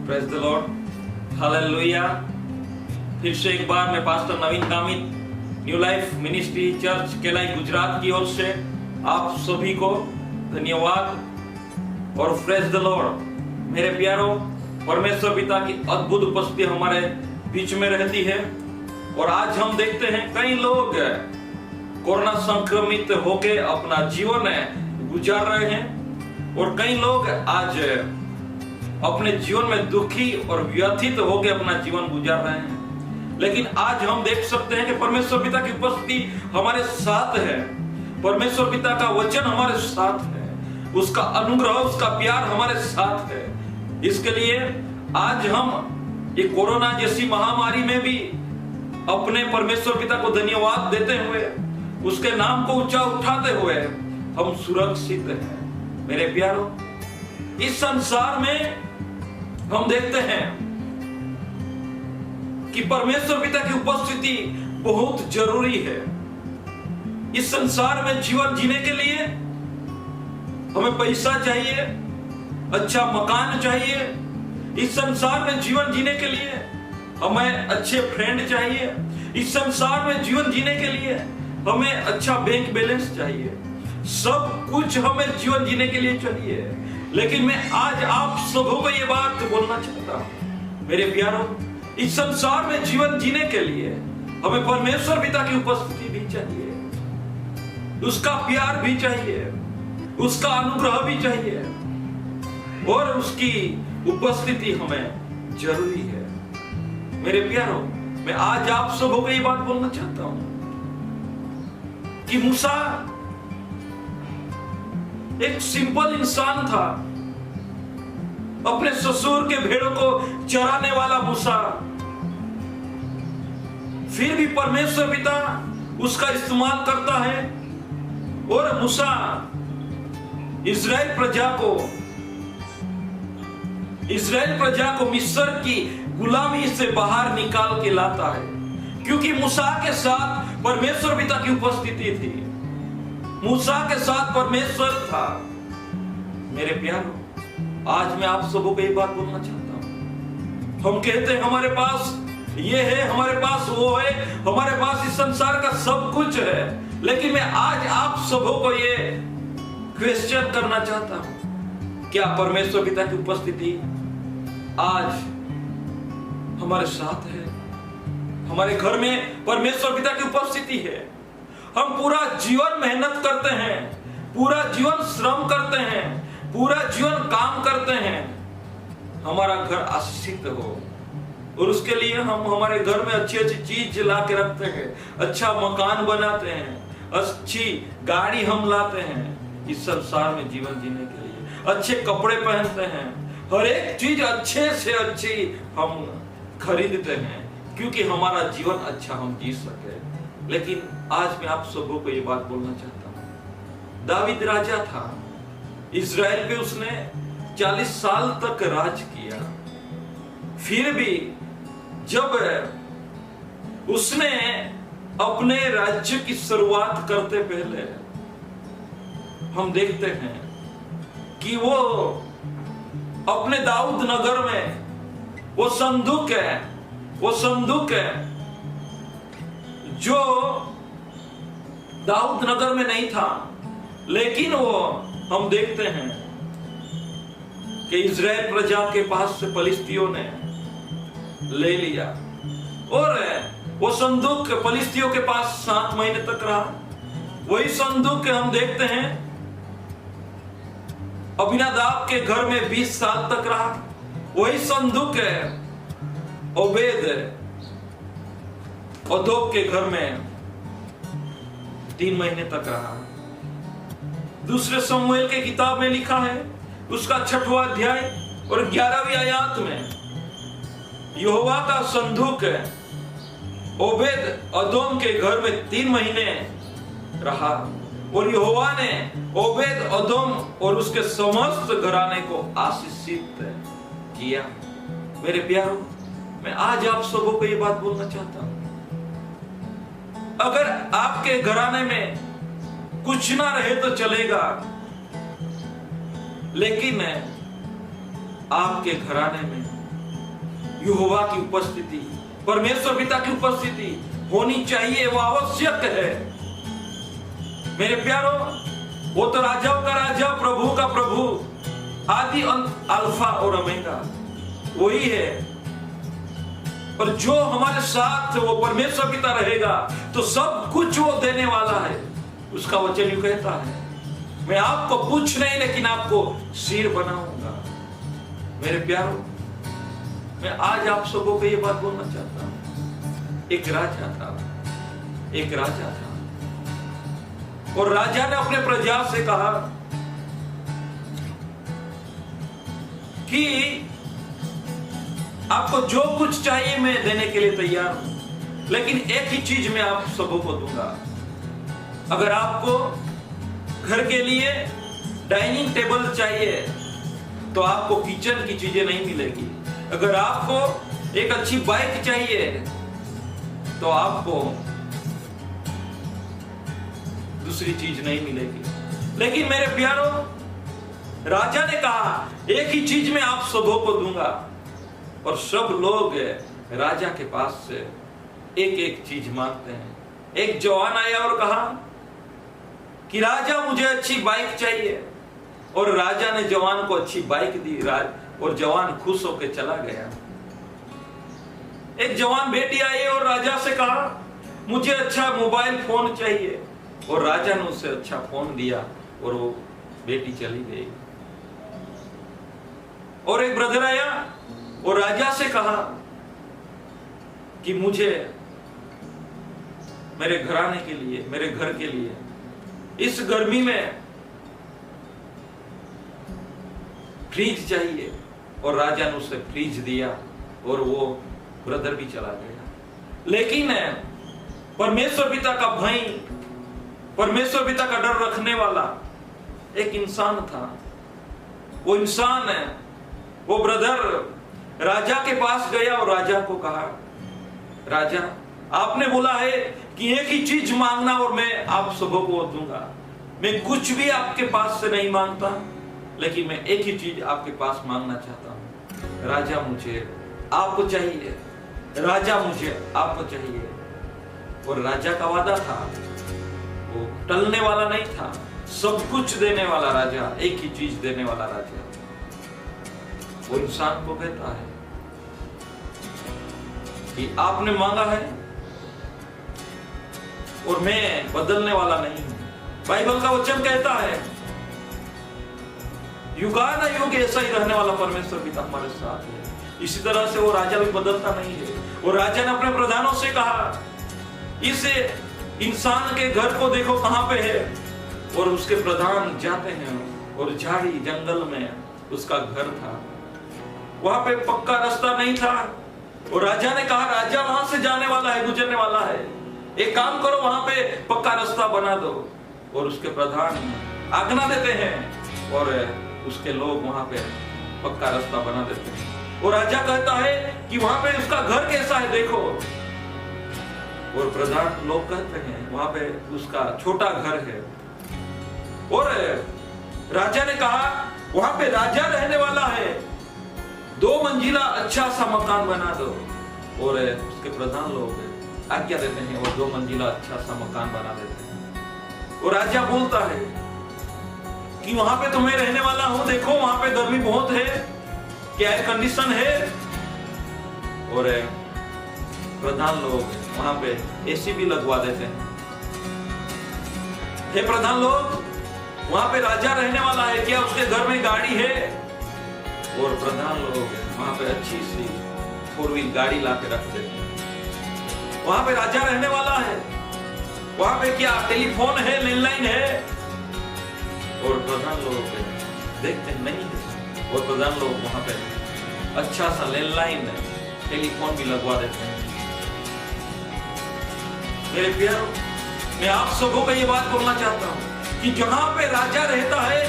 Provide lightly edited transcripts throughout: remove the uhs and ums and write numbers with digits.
Praise the Lord, hallelujah. फिर से एक बार मैं pastor Naveen Kamit, new life ministry church केलाई गुजरात की ओर से आप सभी को धन्यवाद और प्रेज द लॉर्ड। मेरे प्यारों, परमेश्वर पिता की अद्भुत उपस्थिति हमारे बीच में रहती है और आज हम देखते हैं कई लोग कोरोना संक्रमित होकर अपना जीवन गुजार रहे हैं और कई लोग आज अपने जीवन में दुखी और व्यथित होकर अपना जीवन गुजार रहे हैं। लेकिन आज हम देख सकते हैं कि परमेश्वर पिता की उपस्थिति हमारे साथ है, परमेश्वर पिता का वचन हमारे साथ है, उसका अनुग्रह, उसका प्यार हमारे साथ है। इसके लिए आज हम ये कोरोना जैसी महामारी में भी अपने परमेश्वर पिता को धन्यवाद देते हुए, उसके नाम को ऊंचा उठाते हुए हम सुरक्षित हैं। मेरे प्यारों, इस संसार में हम देखते हैं कि परमेश्वर पिता की उपस्थिति बहुत जरूरी है। इस संसार में जीवन जीने के लिए हमें पैसा चाहिए, अच्छा मकान चाहिए। इस संसार में जीवन जीने के लिए हमें अच्छे फ्रेंड चाहिए। इस संसार में जीवन जीने के लिए हमें अच्छा बैंक बैलेंस चाहिए। सब कुछ हमें जीवन जीने के लिए चाहिए। लेकिन मैं आज आप सबों को ये बात बोलना चाहता हूं, मेरे प्यारों, इस संसार में जीवन जीने के लिए हमें परमेश्वर पिता की उपस्थिति भी चाहिए, उसका प्यार भी चाहिए, उसका अनुग्रह भी चाहिए और उसकी उपस्थिति हमें जरूरी है। मेरे प्यारों, मैं आज आप सबों को ये बात बोलना चाहता हूं कि मूसा एक सिंपल इंसान था, अपने ससुर के भेड़ों को चराने वाला मूसा, फिर भी परमेश्वर पिता उसका इस्तेमाल करता है और मूसा इस्राएल प्रजा को मिस्र की गुलामी से बाहर निकाल के लाता है, क्योंकि मूसा के साथ परमेश्वर पिता की उपस्थिति थी, मूसा के साथ परमेश्वर था। मेरे प्यारों, आज मैं आप सबों को ये बात बोलना चाहता हूं। हम कहते हैं हमारे पास ये है, हमारे पास वो है, हमारे पास इस संसार का सब कुछ है, लेकिन मैं आज आप सबों को ये क्वेश्चन करना चाहता हूं, क्या परमेश्वर पिता की उपस्थिति आज हमारे साथ है? हमारे घर में परमेश्वर पिता की उपस्थिति है। हम पूरा जीवन मेहनत करते हैं, पूरा जीवन श्रम करते हैं, पूरा जीवन काम करते हैं, हमारा घर आशीषित हो और उसके लिए हम हमारे घर में अच्छी अच्छी चीज ला के रखते हैं, अच्छा मकान बनाते हैं, अच्छी गाड़ी हम लाते हैं इस संसार में जीवन जीने के लिए, अच्छे कपड़े पहनते हैं, हर एक चीज अच्छे से अच्छी हम खरीदते हैं क्योंकि हमारा जीवन अच्छा हम जी सके। लेकिन आज मैं आप सबों को ये बात बोलना चाहता हूं, दावीद राजा था, इज़राइल पे उसने 40 साल तक राज किया। फिर भी जब उसने अपने राज्य की शुरुआत करते पहले हम देखते हैं कि वो अपने दाऊद नगर में वो संदूक है जो दाऊद नगर में नहीं था, लेकिन वो हम देखते हैं कि इज़राइल प्रजा के पास से फलिस्तियों ने ले लिया और वो संदूक फलिस्तियों के पास 7 महीने तक रहा। वही संदूक हम देखते हैं अबीनादाब के घर में 20 साल तक रहा। वही संदूक ओबेद के घर में 3 महीने तक रहा। दूसरे शमूएल के किताब में लिखा है, उसका 6वां अध्याय और 11वीं आयत में, यहोवा का संदूक ओबेद अदोम के घर में 3 महीने रहा और यहोवा ने ओबेद अदोम और उसके समस्त घराने को आशीषित किया। मेरे प्यारों, मैं आज आप सबों को ये बात बोलना चाहता हूं, अगर आपके घराने में कुछ ना रहे तो चलेगा, लेकिन आपके घराने में यहोवा की उपस्थिति, परमेश्वर पिता की उपस्थिति होनी चाहिए, वो आवश्यक है। मेरे प्यारो, वो तो राजाओं का राजा, प्रभु का प्रभु, आदि अंत, अल्फा और ओमेगा वही है। और जो हमारे साथ वो परमेश्वर पिता रहेगा तो सब कुछ वो देने वाला है। उसका वचन यूं कहता है, मैं आपको पूछ नहीं लेकिन आपको सिर बनाऊंगा। मेरे प्यारो, मैं आज आप सबों को ये बात बोलना चाहता हूं। एक राजा था, एक राजा था, और राजा ने अपने प्रजा से कहा कि आपको जो कुछ चाहिए मैं देने के लिए तैयार हूं, लेकिन एक ही चीज मैं आप सबों को दूंगा। अगर आपको घर के लिए डाइनिंग टेबल चाहिए तो आपको किचन की चीजें नहीं मिलेगी। अगर आपको एक अच्छी बाइक चाहिए तो आपको दूसरी चीज नहीं मिलेगी। लेकिन मेरे प्यारो, राजा ने कहा एक ही चीज मैं आप सबों को दूंगा। और सब लोग राजा के पास से एक एक चीज मांगते हैं। एक जवान आया और कहा कि राजा मुझे अच्छी बाइक चाहिए, और राजा ने जवान को अच्छी बाइक दी, और जवान खुश होकर चला गया। एक जवान बेटी आई और राजा से कहा मुझे अच्छा मोबाइल फोन चाहिए, और राजा ने उसे अच्छा फोन दिया और वो बेटी चली गई। और एक ब्रदर आया और राजा से कहा कि मुझे मेरे घराने के लिए, मेरे घर के लिए इस गर्मी में फ्रिज चाहिए, और राजा ने उसे फ्रिज दिया और वो ब्रदर भी चला गया। लेकिन परमेश्वर पिता का भय, परमेश्वर पिता का डर रखने वाला एक इंसान था। वो इंसान है, वो ब्रदर राजा के पास गया और राजा को कहा, राजा आपने बोला है कि एक ही चीज मांगना और मैं आप सबों को दूंगा। मैं कुछ भी आपके पास से नहीं मांगता, लेकिन मैं एक ही चीज आपके पास मांगना चाहता हूं। राजा मुझे आपको चाहिए, राजा मुझे आपको चाहिए। और राजा का वादा था, वो टलने वाला नहीं था, सब कुछ देने वाला राजा, एक ही चीज देने वाला राजा। वो इंसान को कहता है कि आपने मांगा है और मैं बदलने वाला नहीं हूं। बाइबल का वचन कहता है युगानुयुग ऐसा ही रहने वाला परमेश्वर पिता हमारे साथ है। इसी तरह से वो राजा भी बदलता नहीं है। और राजा ने अपने प्रधानों से कहा, इस इंसान के घर को देखो कहां पे है। और उसके प्रधान जाते हैं और झाड़ी जंगल में उसका घर था, वहां पे पक्का रास्ता नहीं था। और राजा ने कहा, राजा वहां से जाने वाला है, गुजरने वाला है, एक काम करो वहां पे पक्का रास्ता बना दो। और उसके प्रधान आज्ञा देते हैं और उसके लोग वहां पे पक्का रास्ता बना देते हैं। और राजा कहता है कि वहां पे उसका घर कैसा है देखो। और प्रधान लोग कहते हैं वहां पे उसका छोटा घर है। और राजा ने कहा वहां पे राजा रहने वाला है, 2 मंजिला अच्छा सा मकान बना दो। और उसके प्रधान लोग आज्ञा देते हैं और 2 मंजिला अच्छा सा मकान बना देते हैं। और राजा बोलता है कि वहां पे तो मैं रहने वाला हूं, देखो वहां पे गर्मी बहुत है, क्या एयर कंडीशन है। और प्रधान लोग वहां पे एसी भी लगवा देते हैं। हे प्रधान लोग, वहां पे राजा रहने वाला है, क्या उसके घर में गाड़ी है। और प्रधान लोग वहां पे अच्छी सी 4 व्हील गाड़ी ला के रख देते हैं। वहां पे राजा रहने वाला है, वहां पे क्या टेलीफोन है, लैंडलाइन है। और प्रधान लोग देखते हैं नहीं है। और प्रधान लोग वहां पे अच्छा सा लैंडलाइन टेलीफोन भी लगवा देते हैं। मेरे प्यारों, मैं आप सबों को ये बात बोलना चाहता हूं कि जहां पे राजा रहता है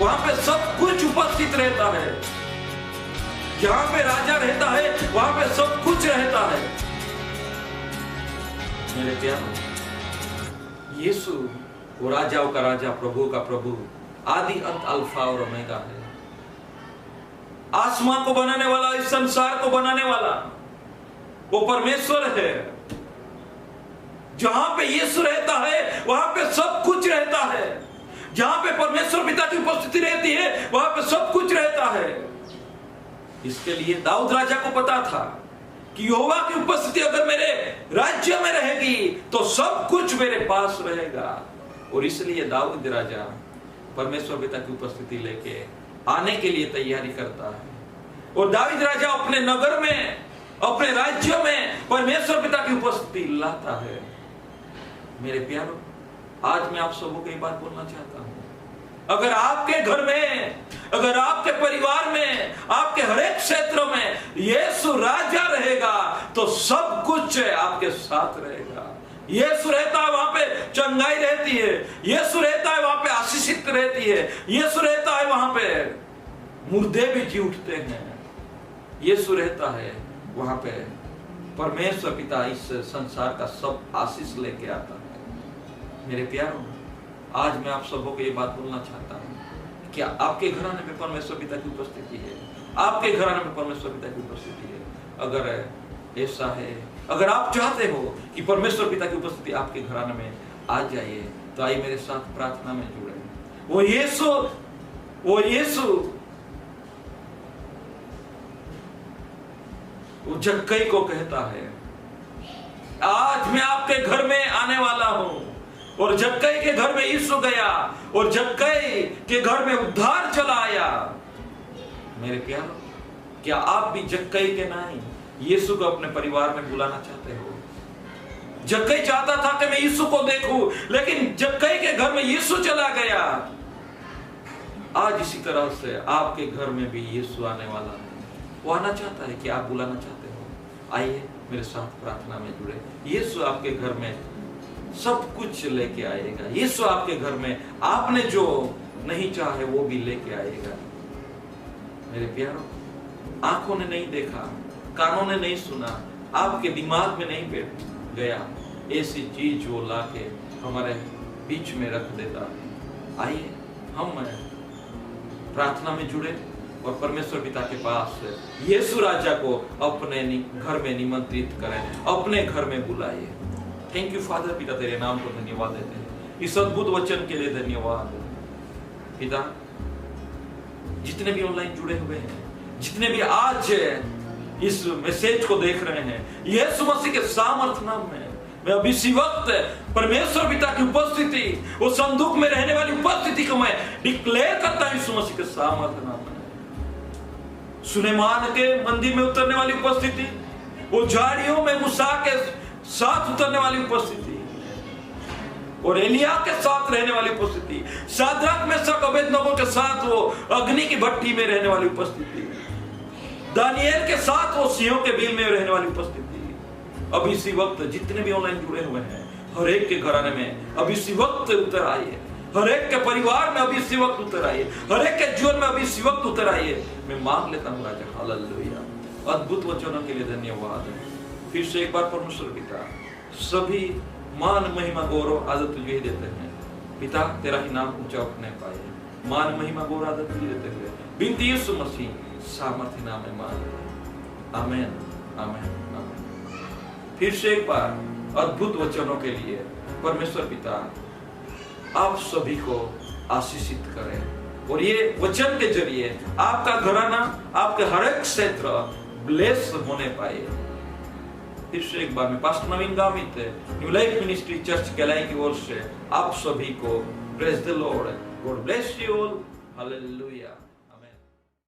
वहां पे सब कुछ उपस्थित रहता है। जहां पे राजा रहता है वहां पे सब कुछ रहता है। मेरे प्यारों, यीशु वो राजाओं का राजा, प्रभु का प्रभु, आदि अंत, अल्फा और ओमेगा है। आसमान को बनाने वाला, इस संसार को बनाने वाला वो परमेश्वर है। जहां पे यीशु रहता है वहां पे सब कुछ रहता है। जहां पे परमेश्वर पिता की उपस्थिति रहती है वहां पे सब कुछ रहता है। इसके लिए दाऊद राजा को पता था कि यहोवा की उपस्थिति अगर मेरे राज्य में रहेगी तो सब कुछ मेरे पास रहेगा। और इसलिए दाऊद राजा परमेश्वर पिता की उपस्थिति लेके आने के लिए तैयारी करता है। और दाऊद राजा अपने नगर में, अपने राज्य में परमेश्वर पिता की उपस्थिति लाता है। मेरे प्यारों, आज मैं आप सबों को एक बात बोलना चाहता हूं। अगर आपके घर में, अगर आपके परिवार में, आपके हर एक क्षेत्र में यीशु राजा रहेगा तो सब कुछ आपके साथ रहेगा। यीशु रहता है वहां पे चंगाई रहती है। यीशु रहता है वहां पे आशीषित रहती है। यीशु रहता है वहां पे मुर्दे भी जी उठते हैं। यीशु रहता है वहां पे परमेश्वर पिता इस संसार का सब आशीष लेके आता है। मेरे प्यारों, आज मैं आप सबों को ये बात बोलना चाहता हूं, क्या आपके घराने में परमेश्वर पिता की उपस्थिति है? आपके घराने में परमेश्वर पिता की उपस्थिति है? अगर ऐसा है, अगर आप चाहते हो कि परमेश्वर पिता की उपस्थिति आपके घराने में आ जाइए, तो आइए मेरे साथ प्रार्थना में जुड़े। वो यीशु वो जक्कई को कहता है, आज मैं आपके घर में आने वाला हूं। और जक्कई के घर में यीशु गया और जक्कई के घर में उद्धार चला आया। मेरे प्यारों, क्या आप भी जक्कई के नहीं यीशु को अपने परिवार में बुलाना चाहते हो? जक्कई चाहता था कि मैं यीशु को देखूं, लेकिन जक्कई के घर में यीशु चला गया। आज इसी तरह से आपके घर में भी यीशु आने वाला है। वो आना चाहता है कि आप बुलाना चाहते हो। आइए मेरे साथ प्रार्थना में जुड़े। यीशु आपके घर में सब कुछ लेके आएगा। यीशु आपके घर में आपने जो नहीं चाहे वो भी लेके आएगा। मेरे प्यारों, आंखों ने नहीं देखा, कानों ने नहीं सुना, आपके दिमाग में नहीं बैठ गया, ऐसी चीज वो लाके हमारे बीच में रख देता। आइए हम प्रार्थना में जुड़े और परमेश्वर पिता के पास यीशु राजा को अपने घर में निमंत्रित करें, अपने घर में बुलाइए। थैंक यू फादर, पिता तेरे नाम को धन्यवाद देते हैं, इस अद्भुत वचन के लिए धन्यवाद। पिता, जितने भी ऑनलाइन जुड़े हुए हैं, जितने भी आज इस मैसेज को देख रहे हैं, यीशु मसीह के सामर्थ नाम में मैं अभी इसी वक्त परमेश्वर पिता की उपस्थिति, वो संदूक में रहने वाली उपस्थिति को मैं डिक्लेयर करता हूं यीशु मसीह के सामर्थ नाम में। सुलेमान के मंदिर में उतरने वाली उपस्थिति, वो झाड़ियों में मूसा के साथ उतरने वाली उपस्थिति, और एलिया के साथ रहने वाली उपस्थिति, शाद्रक मेशक अबेदनगो के साथ वो अग्नि की भट्टी में रहने वाली उपस्थिति, दानिएल के साथ वो सिंहों के बिल में रहने वाली उपस्थिति, अब इसी वक्त जितने भी ऑनलाइन जुड़े हुए हैं, हर एक के घराने में अब इसी वक्त उतर आइए, हर एक के परिवार में अभी इसी वक्त उतर आइए, हर एक के जीवन में अभी इसी वक्त उतर आइए। मैं मांग लेता हूँ राजा, हालेलुया। अद्भुत वचनों के लिए धन्यवाद। फिर से एक बार परमेश्वर पिता, सभी मान महिमा गौरव आदत तुझे ही देते हैं पिता, तेरा ही नाम ऊंचा उठने पाए। मान महिमा गौरव आदत तुझे देते हुए बिनती यीशु मसीह सामर्थ्य नाम में मांग, आमीन आमीन आमीन। फिर से एक बार अद्भुत वचनों के लिए परमेश्वर पिता आप सभी को आशीषित करें, और ये वचन के जरिए आपका घराना, आपके हर एक क्षेत्र ब्लेस होने पाए। फिर से एक बार में pastor Naveen Gamit new life ministry church केलाई की ओर से आप सभी को praise the Lord, God bless you all, hallelujah.